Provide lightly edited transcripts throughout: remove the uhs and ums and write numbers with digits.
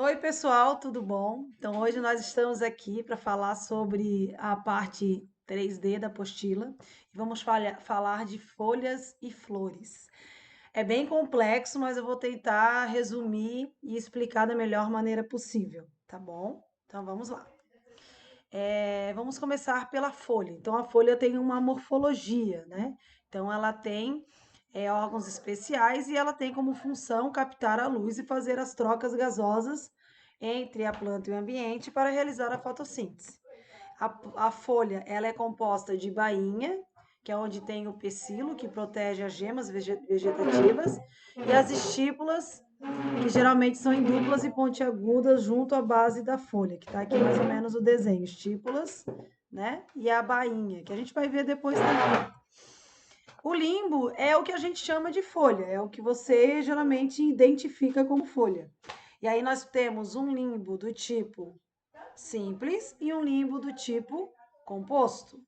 Oi, pessoal, tudo bom? Então, hoje nós estamos aqui para falar sobre a parte 3D da apostila e vamos falar de folhas e flores. É bem complexo, mas eu vou tentar resumir e explicar da melhor maneira possível, tá bom? Então, vamos lá. Vamos começar pela folha. Então, a folha tem uma morfologia, né? Então, ela tem órgãos especiais e ela tem como função captar a luz e fazer as trocas gasosas entre a planta e o ambiente para realizar a fotossíntese. A folha, ela é composta de bainha, que é onde tem o pecíolo, que protege as gemas vegetativas, e as estípulas, que geralmente são em duplas e pontiagudas junto à base da folha, que está aqui mais ou menos o desenho, estípulas, né? E a bainha, que a gente vai ver depois também. O limbo é o que a gente chama de folha, é o que você geralmente identifica como folha. E aí nós temos um limbo do tipo simples e um limbo do tipo composto.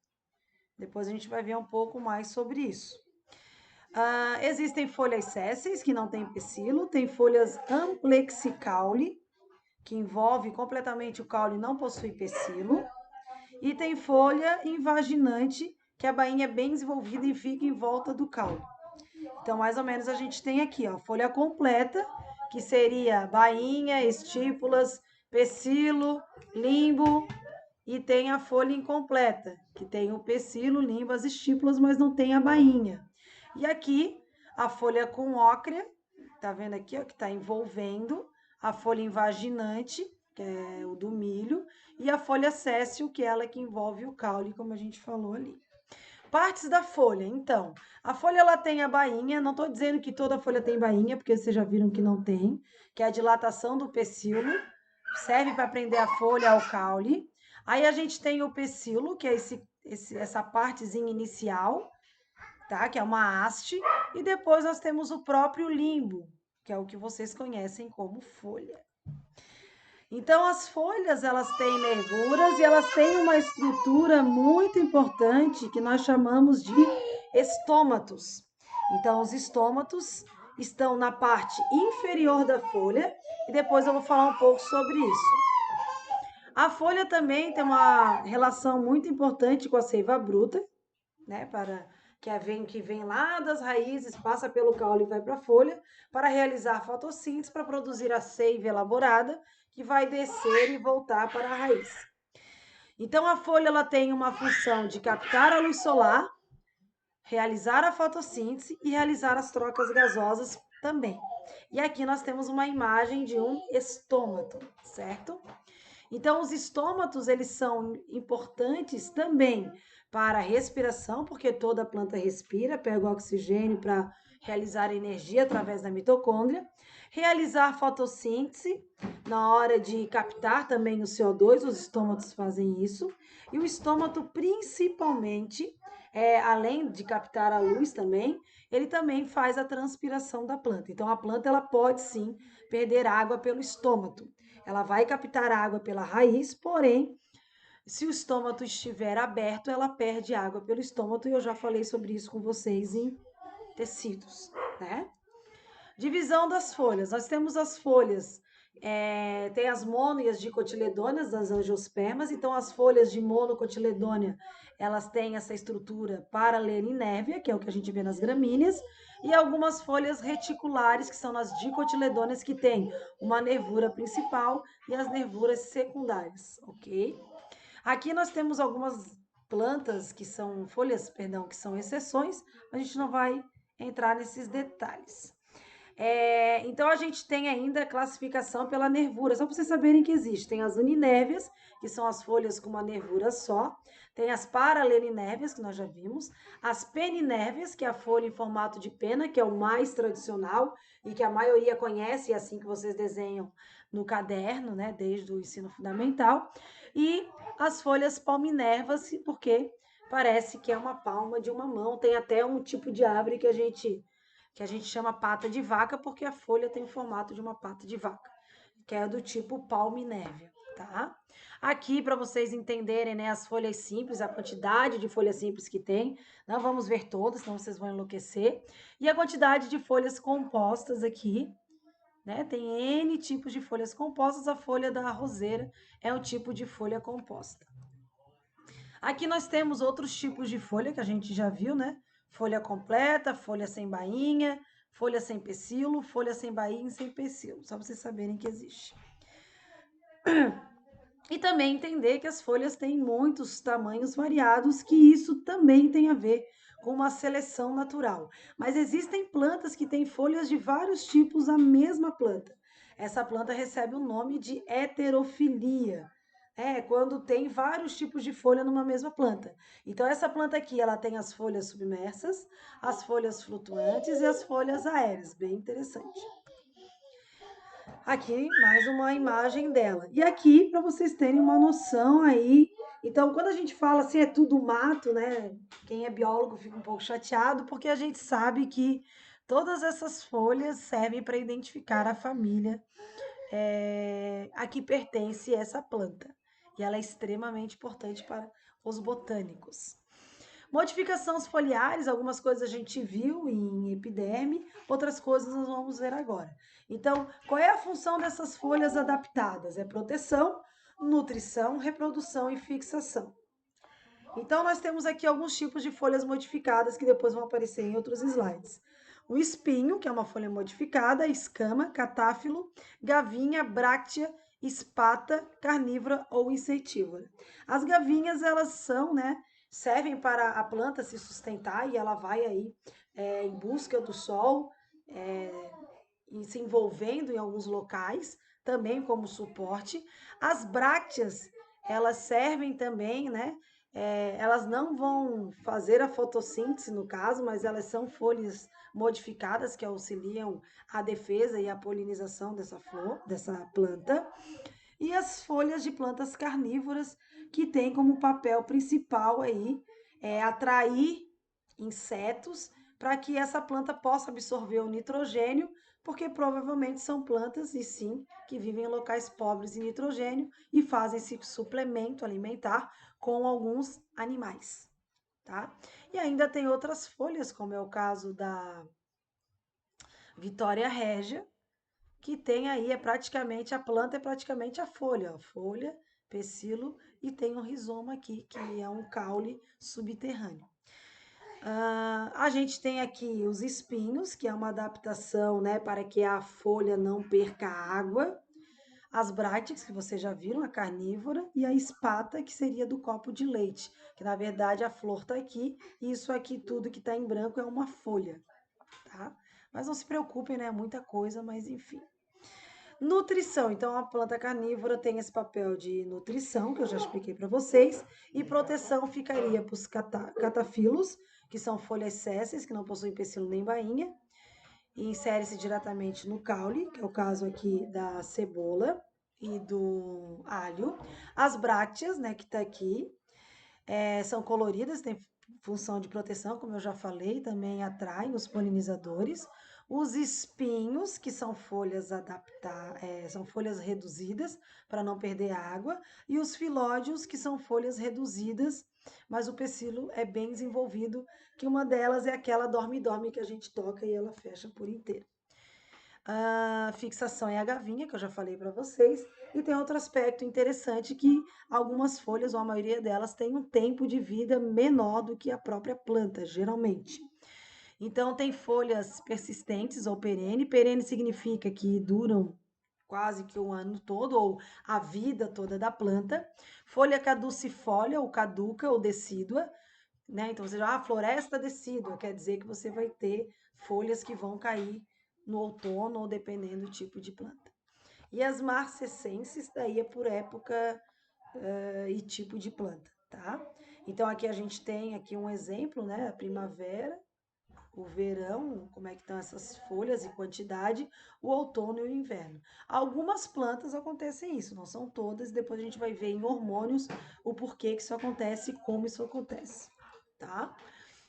Depois a gente vai ver um pouco mais sobre isso. Existem folhas sésseis, que não têm pecíolo, tem folhas amplexicaule, que envolve completamente o caule e não possui pecíolo, e tem folha invaginante, que a bainha é bem desenvolvida e fica em volta do caule. Então, mais ou menos, a gente tem aqui, ó, folha completa, que seria bainha, estípulas, pecíolo, limbo, e tem a folha incompleta, que tem o pecíolo, limbo, as estípulas, mas não tem a bainha. E aqui, a folha com ócrea, tá vendo aqui, ó, que está envolvendo, a folha invaginante, que é o do milho, e a folha séssil, que é ela que envolve o caule, como a gente falou ali. Partes da folha, então. A folha ela tem a bainha, não estou dizendo que toda folha tem bainha, porque vocês já viram que não tem, que é a dilatação do pecíolo, serve para prender a folha ao caule. Aí a gente tem o pecíolo, que é essa partezinha inicial, tá? Que é uma haste, e depois nós temos o próprio limbo, que é o que vocês conhecem como folha. Então, as folhas, elas têm nervuras e elas têm uma estrutura muito importante que nós chamamos de estômatos. Então, os estômatos estão na parte inferior da folha e depois eu vou falar um pouco sobre isso. A folha também tem uma relação muito importante com a seiva bruta, né, que vem lá das raízes, passa pelo caule e vai para a folha, para realizar a fotossíntese, para produzir a seiva elaborada, que vai descer e voltar para a raiz. Então, a folha ela tem uma função de captar a luz solar, realizar a fotossíntese e realizar as trocas gasosas também. E aqui nós temos uma imagem de um estômato, certo? Então, os estômatos, eles são importantes também para a respiração, porque toda planta respira, pega o oxigênio para realizar energia através da mitocôndria, realizar fotossíntese na hora de captar também o CO2, os estômatos fazem isso, e o estômato principalmente, além de captar a luz também, ele também faz a transpiração da planta. Então, a planta ela pode sim perder água pelo estômago. Ela vai captar água pela raiz, porém, se o estômago estiver aberto, ela perde água pelo estômago, e eu já falei sobre isso com vocês em tecidos, né? Divisão das folhas. Nós temos as folhas, tem as mono e as dicotiledôneas das angiospermas, então as folhas de monocotiledônea, elas têm essa estrutura paralelinérvia, que é o que a gente vê nas gramíneas, e algumas folhas reticulares, que são nas dicotiledôneas, que tem uma nervura principal e as nervuras secundárias, ok? Aqui nós temos algumas plantas que são folhas, perdão, que são exceções, a gente não vai entrar nesses detalhes. Então, a gente tem ainda a classificação pela nervura, só para vocês saberem que existem as uninévias, que são as folhas com uma nervura só, tem as paralelinévias, que nós já vimos, as peninévias, que é a folha em formato de pena, que é o mais tradicional e que a maioria conhece, é assim que vocês desenham no caderno, né, desde o ensino fundamental, e as folhas palminervas, porque parece que é uma palma de uma mão, tem até um tipo de árvore que a gente chama pata de vaca, porque a folha tem o formato de uma pata de vaca, que é do tipo palminévia, tá? Aqui, para vocês entenderem, né, as folhas simples, a quantidade de folhas simples que tem, não vamos ver todas, senão vocês vão enlouquecer, e a quantidade de folhas compostas aqui, né? Tem N tipos de folhas compostas, a folha da roseira é um tipo de folha composta. Aqui nós temos outros tipos de folha que a gente já viu, né? Folha completa, folha sem bainha, folha sem pecíolo, folha sem bainha e sem pecíolo, só para vocês saberem que existe. E também entender que as folhas têm muitos tamanhos variados, que isso também tem a ver com uma seleção natural. Mas existem plantas que têm folhas de vários tipos a mesma planta. Essa planta recebe o nome de heterofilia. É quando tem vários tipos de folha numa mesma planta. Então essa planta aqui, ela tem as folhas submersas, as folhas flutuantes e as folhas aéreas. Bem interessante. Aqui mais uma imagem dela. E aqui, para vocês terem uma noção aí. Então, quando a gente fala assim, é tudo mato, né? Quem é biólogo fica um pouco chateado, porque a gente sabe que todas essas folhas servem para identificar a família a que pertence essa planta. E ela é extremamente importante para os botânicos. Modificações foliares, algumas coisas a gente viu em epiderme, outras coisas nós vamos ver agora. Então, qual é a função dessas folhas adaptadas? É proteção, nutrição, reprodução e fixação. Então, nós temos aqui alguns tipos de folhas modificadas que depois vão aparecer em outros slides. O espinho, que é uma folha modificada, escama, catáfilo, gavinha, bráctea, espata, carnívora ou insetívora. As gavinhas, elas são, né, servem para a planta se sustentar e ela vai aí em busca do sol e se envolvendo em alguns locais, também como suporte. As brácteas, elas servem também, né? Elas não vão fazer a fotossíntese no caso, mas elas são folhas modificadas que auxiliam a defesa e a polinização dessa flor, dessa planta. E as folhas de plantas carnívoras, que têm como papel principal aí atrair insetos para que essa planta possa absorver o nitrogênio, porque provavelmente são plantas, e sim, que vivem em locais pobres em nitrogênio e fazem esse suplemento alimentar com alguns animais, tá? E ainda tem outras folhas, como é o caso da Vitória Régia, que tem aí, a planta é praticamente a folha, pecíolo, e tem um rizoma aqui, que é um caule subterrâneo. A gente tem aqui os espinhos, que é uma adaptação, né, para que a folha não perca água. As brácteas, que vocês já viram, a carnívora, e a espata, que seria do copo de leite, que na verdade a flor está aqui, e isso aqui tudo que está em branco é uma folha, tá? Mas não se preocupem, né, é muita coisa, mas enfim. Nutrição, então a planta carnívora tem esse papel de nutrição, que eu já expliquei para vocês, e proteção ficaria para os catafilos, que são folhas sésseis, que não possuem pecíolo nem bainha, e insere-se diretamente no caule, que é o caso aqui da cebola e do alho. As brácteas, né, que está aqui, são coloridas, têm função de proteção, como eu já falei, também atraem os polinizadores. Os espinhos, que são folhas são folhas reduzidas para não perder água, e os filódios, que são folhas reduzidas, mas o pecíolo é bem desenvolvido, que uma delas é aquela dorme-dorme que a gente toca e ela fecha por inteiro. A fixação é a gavinha, que eu já falei para vocês, e tem outro aspecto interessante que algumas folhas, ou a maioria delas, tem um tempo de vida menor do que a própria planta, geralmente. Então, tem folhas persistentes ou perene. Perene significa que duram quase que o ano todo, ou a vida toda da planta. Folha caducifólia, ou caduca, ou decídua, né? Então, você já, floresta decídua, quer dizer que você vai ter folhas que vão cair no outono, ou dependendo do tipo de planta. E as marcescentes, daí é por época e tipo de planta, tá? Então, aqui a gente tem aqui um exemplo, né? A primavera, o verão, como é que estão essas folhas e quantidade, o outono e o inverno. Algumas plantas acontecem isso, não são todas, depois a gente vai ver em hormônios o porquê que isso acontece e como isso acontece, tá?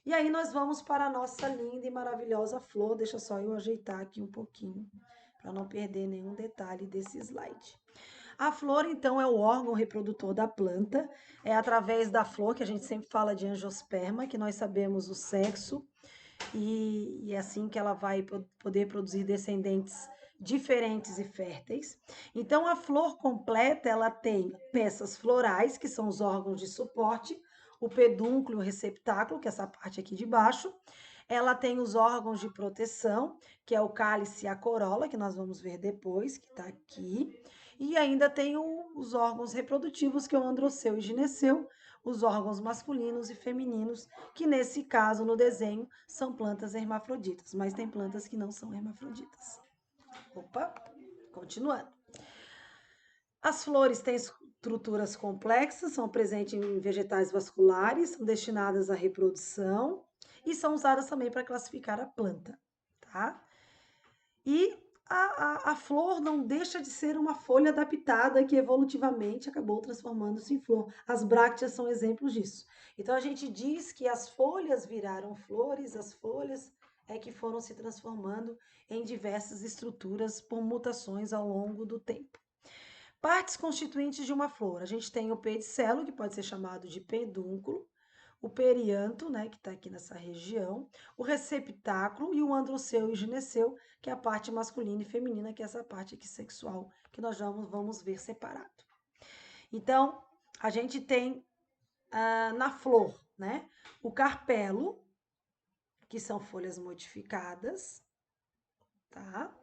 E aí nós vamos para a nossa linda e maravilhosa flor, deixa só eu ajeitar aqui um pouquinho, para não perder nenhum detalhe desse slide. A flor, então, é o órgão reprodutor da planta, é através da flor, que a gente sempre fala de angiosperma, que nós sabemos o sexo, e é assim que ela vai poder produzir descendentes diferentes e férteis. Então, a flor completa, ela tem peças florais, que são os órgãos de suporte, o pedúnculo e o receptáculo, que é essa parte aqui de baixo. Ela tem os órgãos de proteção, que é o cálice e a corola, que nós vamos ver depois, que está aqui. E ainda tem os órgãos reprodutivos, que é o androceu e gineceu, os órgãos masculinos e femininos, que nesse caso, no desenho, são plantas hermafroditas, mas tem plantas que não são hermafroditas. Opa, continuando. As flores têm estruturas complexas, são presentes em vegetais vasculares, são destinadas à reprodução e são usadas também para classificar a planta, tá? E a flor não deixa de ser uma folha adaptada que evolutivamente acabou transformando-se em flor. As brácteas são exemplos disso. Então a gente diz que as folhas viraram flores, as folhas é que foram se transformando em diversas estruturas por mutações ao longo do tempo. Partes constituintes de uma flor. A gente tem o pedicelo, que pode ser chamado de pedúnculo, o perianto, né, que está aqui nessa região, o receptáculo e o androceu e o gineceu, que é a parte masculina e feminina, que é essa parte aqui sexual, que nós vamos ver separado. Então, a gente tem na flor, né, o carpelo, que são folhas modificadas, tá?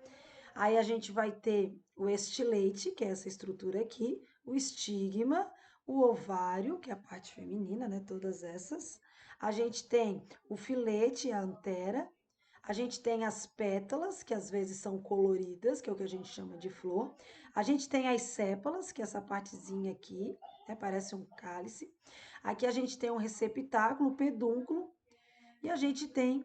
Aí a gente vai ter o estilete, que é essa estrutura aqui, o estigma, o ovário, que é a parte feminina, né? Todas essas. A gente tem o filete, a antera. A gente tem as pétalas, que às vezes são coloridas, que é o que a gente chama de flor. A gente tem as sépalas, que é essa partezinha aqui, né? Parece um cálice. Aqui a gente tem um receptáculo, o pedúnculo. E a gente tem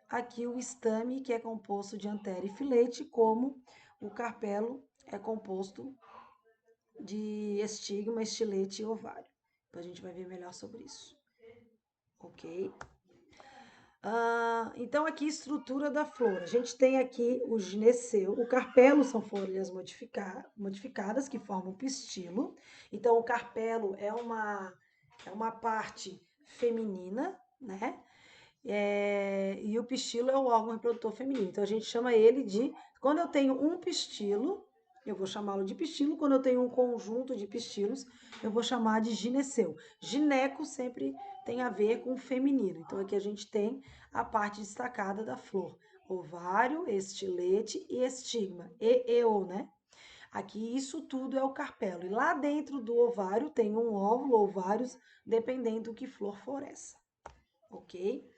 aqui o estame, que é composto de antera e filete, como o carpelo é composto de estigma, estilete e ovário. Então, a gente vai ver melhor sobre isso. Ok? Então, aqui, estrutura da flor. A gente tem aqui o gineceu. O carpelo são folhas modificadas que formam pistilo. Então, o carpelo é uma parte feminina, né? E o pistilo é o órgão reprodutor feminino. Então a gente chama ele de. Quando eu tenho um pistilo, eu vou chamá-lo de pistilo. Quando eu tenho um conjunto de pistilos, eu vou chamar de gineceu. Gineco sempre tem a ver com o feminino. Então aqui a gente tem a parte destacada da flor: ovário, estilete e estigma. E-o, né? Aqui isso tudo é o carpelo. E lá dentro do ovário tem um óvulo ou vários, dependendo do que flor for essa. Ok?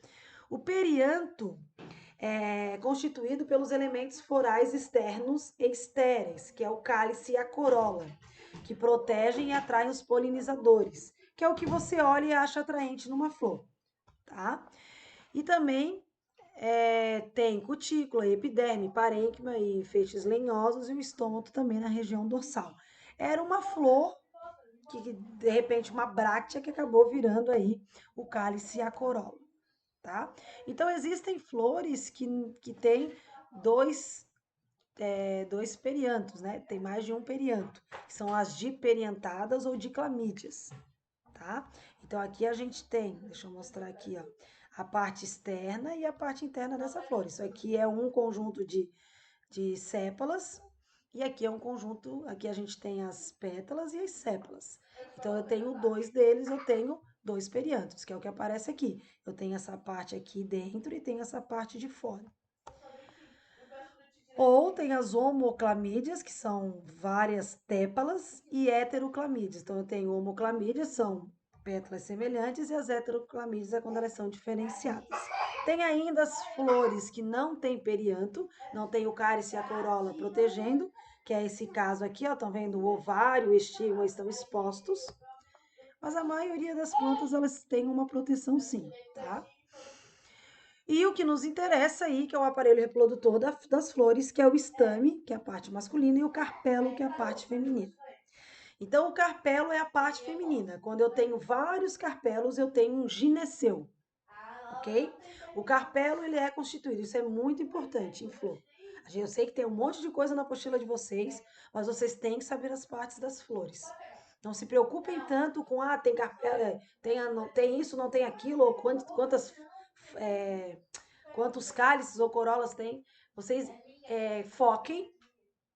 O perianto é constituído pelos elementos florais externos e estéreis, que é o cálice e a corola, que protegem e atraem os polinizadores, que é o que você olha e acha atraente numa flor, tá? E também tem cutícula, epiderme, parênquima e feixes lenhosos e o estômago também na região dorsal. Era uma flor que, de repente, uma bráctea que acabou virando aí o cálice e a corola. Tá? Então, existem flores que têm dois periantos, né? Tem mais de um perianto, que são as diperiantadas ou diclamídeas, tá? Então, aqui a gente tem, deixa eu mostrar aqui, ó, a parte externa e a parte interna dessa flor. Isso aqui é um conjunto de sépalas, e aqui é um conjunto, aqui a gente tem as pétalas e as sépalas. Então, eu tenho dois deles, eu tenho dois periantos, que é o que aparece aqui. Eu tenho essa parte aqui dentro e tenho essa parte de fora. Ou tem as homoclamídeas, que são várias tépalas, e heteroclamídeas. Então, eu tenho homoclamídeas, são pétalas semelhantes, e as heteroclamídeas é quando elas são diferenciadas. Tem ainda as flores que não têm perianto, não tem o cálice e a corola protegendo, que é esse caso aqui, ó, estão vendo o ovário, o estigma estão expostos. Mas a maioria das plantas, elas têm uma proteção sim, tá? E o que nos interessa aí, que é o aparelho reprodutor das flores, que é o estame, que é a parte masculina, e o carpelo, que é a parte feminina. Então, o carpelo é a parte feminina. Quando eu tenho vários carpelos, eu tenho um gineceu, ok? O carpelo, ele é constituído, isso é muito importante em flor. Eu sei que tem um monte de coisa na apostila de vocês, mas vocês têm que saber as partes das flores. Não se preocupem tanto com, tem carpelo, tem isso, não tem aquilo, ou quantos cálices ou corolas tem. Vocês foquem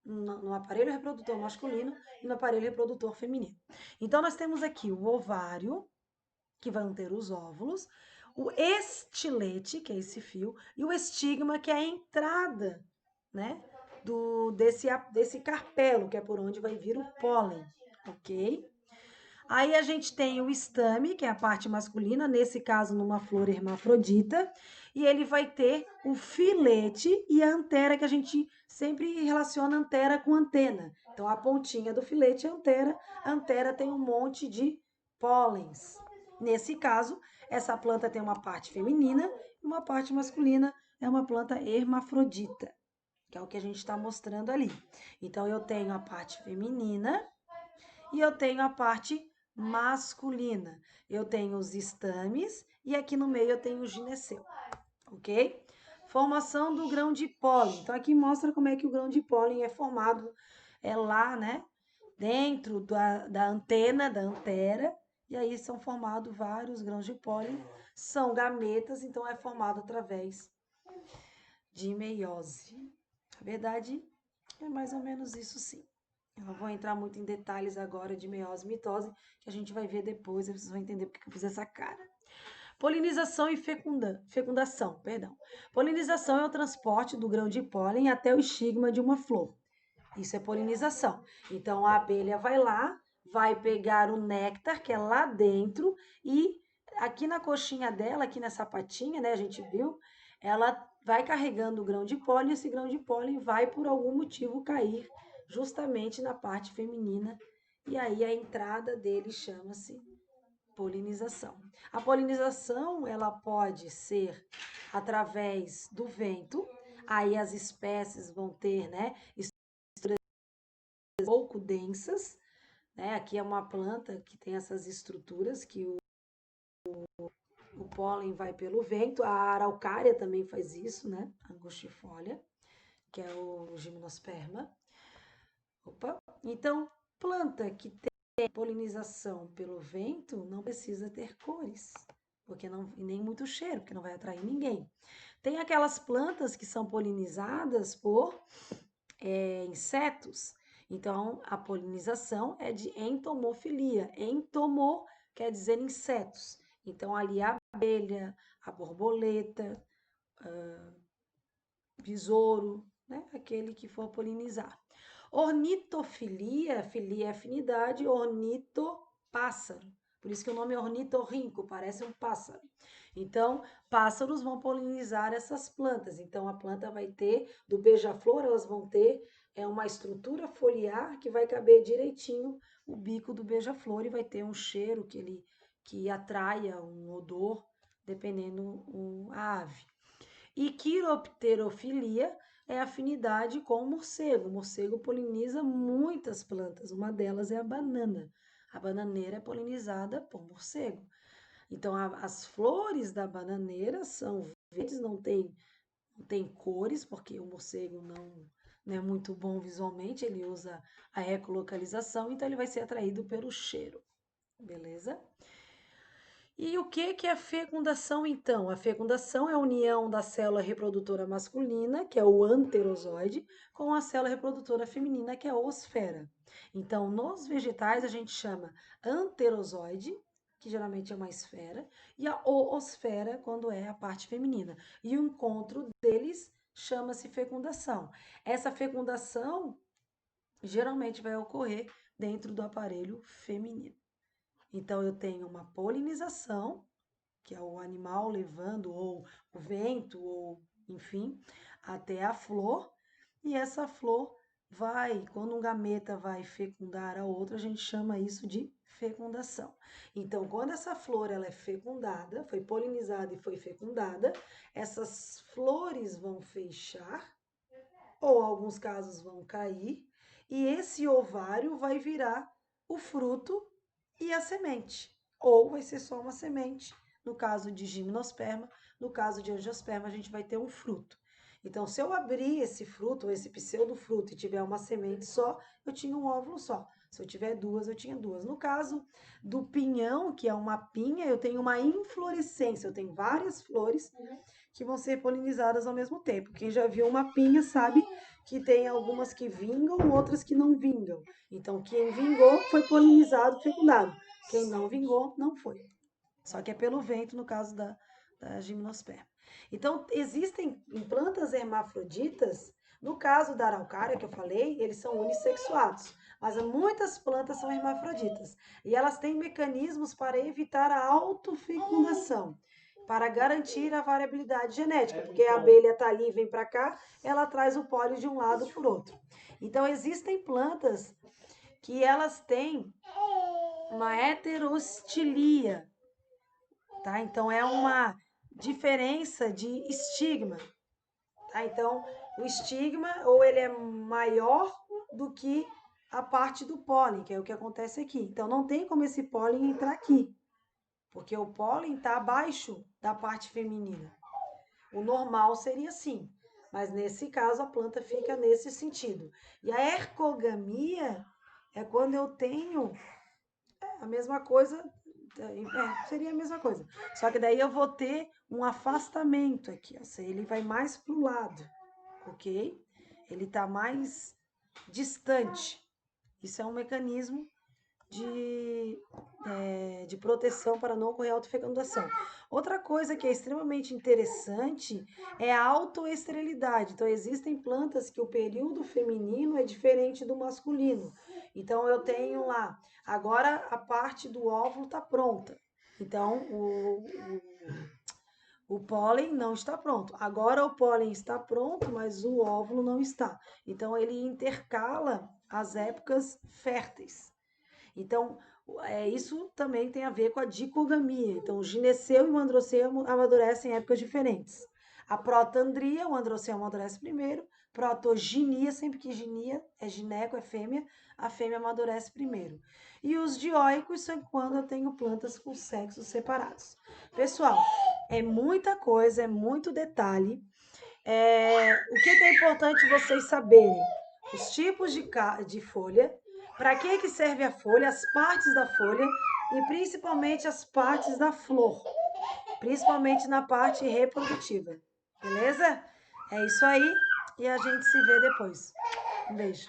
no aparelho reprodutor masculino e no aparelho reprodutor feminino. Então, nós temos aqui o ovário, que vão ter os óvulos, o estilete, que é esse fio, e o estigma, que é a entrada, né, desse carpelo, que é por onde vai vir o pólen, ok? Aí a gente tem o estame, que é a parte masculina, nesse caso numa flor hermafrodita, e ele vai ter o filete e a antera, que a gente sempre relaciona antera com antena. Então a pontinha do filete é a antera tem um monte de pólens. Nesse caso, essa planta tem uma parte feminina e uma parte masculina, é uma planta hermafrodita, que é o que a gente está mostrando ali. Então eu tenho a parte feminina e eu tenho a parte masculina. Eu tenho os estames e aqui no meio eu tenho o gineceu, ok? Formação do grão de pólen. Então aqui mostra como é que o grão de pólen é formado, é lá, né? Dentro da antena, da antera, e aí são formados vários grãos de pólen, são gametas, então é formado através de meiose. Na verdade, é mais ou menos isso sim. Eu não vou entrar muito em detalhes agora de meiose e mitose, que a gente vai ver depois, vocês vão entender porque eu fiz essa cara. Polinização e fecundação, perdão. Polinização é o transporte do grão de pólen até o estigma de uma flor. Isso é polinização. Então a abelha vai lá, vai pegar o néctar que é lá dentro e aqui na coxinha dela, aqui nessa patinha, né, a gente viu, ela vai carregando o grão de pólen, e esse grão de pólen vai por algum motivo cair justamente na parte feminina e aí a entrada dele chama-se polinização. A polinização, ela pode ser através do vento, aí as espécies vão ter, né, estruturas pouco densas, né? Aqui é uma planta que tem essas estruturas que o pólen vai pelo vento, a araucária também faz isso, né? Angustifolia, que é o gimnosperma. Opa! Então, planta que tem polinização pelo vento não precisa ter cores, porque não, e nem muito cheiro, porque não vai atrair ninguém. Tem aquelas plantas que são polinizadas por insetos. Então, a polinização é de entomofilia. Entomo quer dizer insetos. Então, ali a abelha, a borboleta, besouro, né? Aquele que for polinizar. Ornitofilia, filia é afinidade, ornito, pássaro. Por isso que o nome é ornitorrinco, parece um pássaro. Então, pássaros vão polinizar essas plantas. Então, a planta vai ter, do beija-flor, elas vão ter uma estrutura foliar que vai caber direitinho o bico do beija-flor e vai ter um cheiro que atraia um odor, dependendo a ave. E quiropterofilia é afinidade com o morcego. O morcego poliniza muitas plantas, uma delas é a banana. A bananeira é polinizada por morcego. Então, as flores da bananeira são verdes, não tem cores, porque o morcego não é muito bom visualmente, ele usa a ecolocalização, então ele vai ser atraído pelo cheiro, beleza? E o que é fecundação, então? A fecundação é a união da célula reprodutora masculina, que é o anterozoide, com a célula reprodutora feminina, que é a oosfera. Então, nos vegetais, a gente chama anterozoide, que geralmente é uma esfera, e a oosfera, quando é a parte feminina. E o encontro deles chama-se fecundação. Essa fecundação geralmente vai ocorrer dentro do aparelho feminino. Então, eu tenho uma polinização, que é o animal levando, ou o vento, ou enfim, até a flor, e essa flor vai, quando um gameta vai fecundar a outra, a gente chama isso de fecundação. Então, quando essa flor ela é fecundada, foi polinizada e foi fecundada, essas flores vão fechar, ou em alguns casos vão cair, e esse ovário vai virar o fruto e a semente. Ou vai ser só uma semente, no caso de gimnosperma, no caso de angiosperma, a gente vai ter um fruto. Então, se eu abrir esse fruto, ou esse pseudofruto, e tiver uma semente só, eu tinha um óvulo só. Se eu tiver duas, eu tinha duas. No caso do pinhão, que é uma pinha, eu tenho uma inflorescência, eu tenho várias flores que vão ser polinizadas ao mesmo tempo. Quem já viu uma pinha sabe que tem algumas que vingam, outras que não vingam. Então, quem vingou foi polinizado, fecundado. Quem não vingou, não foi. Só que é pelo vento, no caso da gimnosperma. Então, existem plantas hermafroditas, no caso da araucária que eu falei, eles são unissexuados, mas muitas plantas são hermafroditas. E elas têm mecanismos para evitar a autofecundação, para garantir a variabilidade genética, porque a abelha está ali e vem para cá, ela traz o pólen de um lado para o outro. Então, existem plantas que elas têm uma heterostilia, tá? Então é uma diferença de estigma, tá? Então o estigma ou ele é maior do que a parte do pólen, que é o que acontece aqui. Então não tem como esse pólen entrar aqui, porque o pólen está abaixo da parte feminina. O normal seria assim, mas nesse caso a planta fica nesse sentido. E a ergogamia é quando eu tenho a mesma coisa, seria a mesma coisa. Só que daí eu vou ter um afastamento aqui, ó. Ele vai mais para o lado, ok? Ele está mais distante. Isso é um mecanismo de proteção para não ocorrer autofecundação. Outra coisa que é extremamente interessante é a autoesterilidade. Então, existem plantas que o período feminino é diferente do masculino. Então, eu tenho lá, agora a parte do óvulo está pronta. Então, o pólen não está pronto. Agora o pólen está pronto, mas o óvulo não está. Então, ele intercala as épocas férteis. Então, isso também tem a ver com a dicogamia. Então, o gineceu e o androceu amadurecem em épocas diferentes. A protandria, o androceu amadurece primeiro. Protoginia, sempre que ginia é gineco, é fêmea, a fêmea amadurece primeiro. E os dioicos são quando eu tenho plantas com sexos separados. Pessoal, é muita coisa, é muito detalhe. O que é importante vocês saberem? Os tipos de folha, para que serve a folha, as partes da folha e principalmente as partes da flor, principalmente na parte reprodutiva. Beleza? É isso aí e a gente se vê depois. Um beijo.